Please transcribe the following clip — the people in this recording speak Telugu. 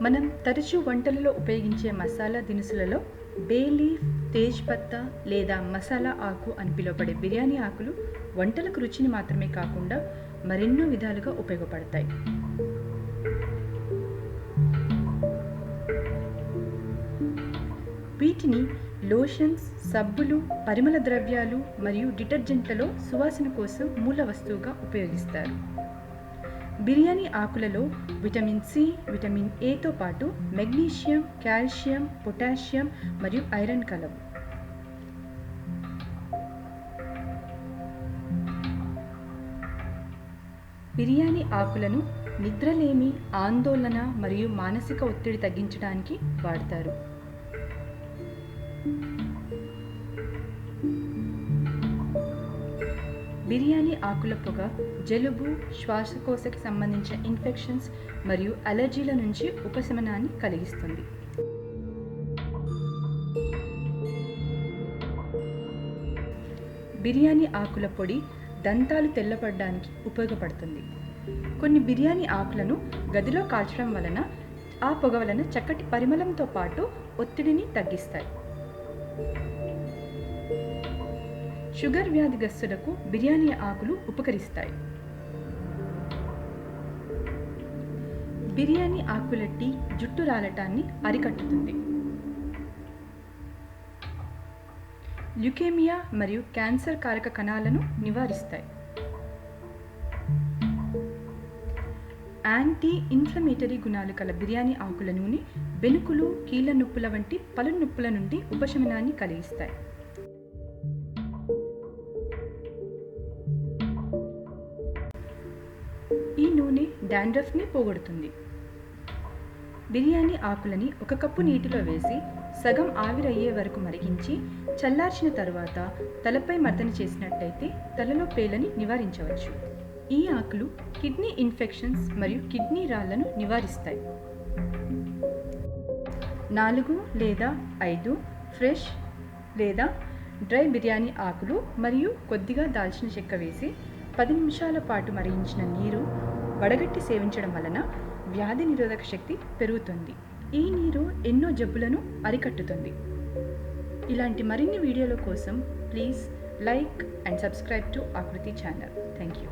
మనం తరచూ వంటలలో ఉపయోగించే మసాలా దినుసులలో బే లీఫ్, తేజ్ పత్తా లేదా మసాలా ఆకు అని పిలువబడే బిర్యానీ ఆకులు వంటలకు రుచిని మాత్రమే కాకుండా మరెన్నో విధాలుగా ఉపయోగపడతాయి. వీటిని లోషన్స్, సబ్బులు, పరిమళ ద్రవ్యాలు మరియు డిటర్జెంట్లలో సువాసన కోసం మూల వస్తువుగా ఉపయోగిస్తారు. బిర్యానీ ఆకులలో విటమిన్ సి, విటమిన్ ఏతో పాటు మెగ్నీషియం, కాల్షియం, పొటాషియం మరియు ఐరన్ కలవు. బిర్యానీ ఆకులను నిద్రలేమి, ఆందోళన మరియు మానసిక ఒత్తిడి తగ్గించడానికి వాడతారు. బిర్యానీ ఆకుల పొగ జలుబు, శ్వాసకోశకి సంబంధించిన ఇన్ఫెక్షన్స్ మరియు అలర్జీల నుంచి ఉపశమనాన్ని కలిగిస్తుంది. బిర్యానీ ఆకుల పొడి దంతాలు తెల్లపడడానికి ఉపయోగపడుతుంది. కొన్ని బిర్యానీ ఆకులను గదిలో కాల్చడం వలన ఆ పొగ వలన చక్కటి పరిమళంతో పాటు ఒత్తిడిని తగ్గిస్తాయి. షుగర్ వ్యాధిగ్రస్తులకు బిర్యానీ ఆకులు ఉపకరిస్తాయి. బిర్యానీ ఆకుల టీ జుట్టు రాలటాన్ని అరికట్టుతుంది. ల్యూకేమియా మరియు క్యాన్సర్ కారక కణాలను నివారిస్తాయి. యాంటీ ఇన్ఫ్లమేటరీ గుణాలు కల బిర్యానీ ఆకుల నూనె బెణుకులు, కీళ్ళ నొప్పుల వంటి పలు నొప్పుల నుండి ఉపశమనాన్ని కలిగిస్తాయి. ఈ నూనె డాండ్రఫ్ని పోగొడుతుంది. బిర్యానీ ఆకులని 1 కప్పు నీటిలో వేసి సగం ఆవిరయ్యే వరకు మరిగించి చల్లార్చిన తరువాత తలపై మర్దన చేసినట్టయితే తలలో పేలని నివారించవచ్చు. ఈ ఆకులు కిడ్నీ ఇన్ఫెక్షన్స్ మరియు కిడ్నీ రాళ్లను నివారిస్తాయి. 4 లేదా 5 ఫ్రెష్ లేదా డ్రై బిర్యానీ ఆకులు మరియు కొద్దిగా దాల్చిన చెక్క వేసి 10 నిమిషాల పాటు మరిగించిన నీరు వడగట్టి సేవించడం వలన వ్యాధి నిరోధక శక్తి పెరుగుతుంది. ఈ నీరు ఎన్నో జబ్బులను అరికట్టుతుంది. ఇలాంటి మరిన్ని వీడియోల కోసం please like and subscribe to ఆకృతి ఛానల్. Thank you.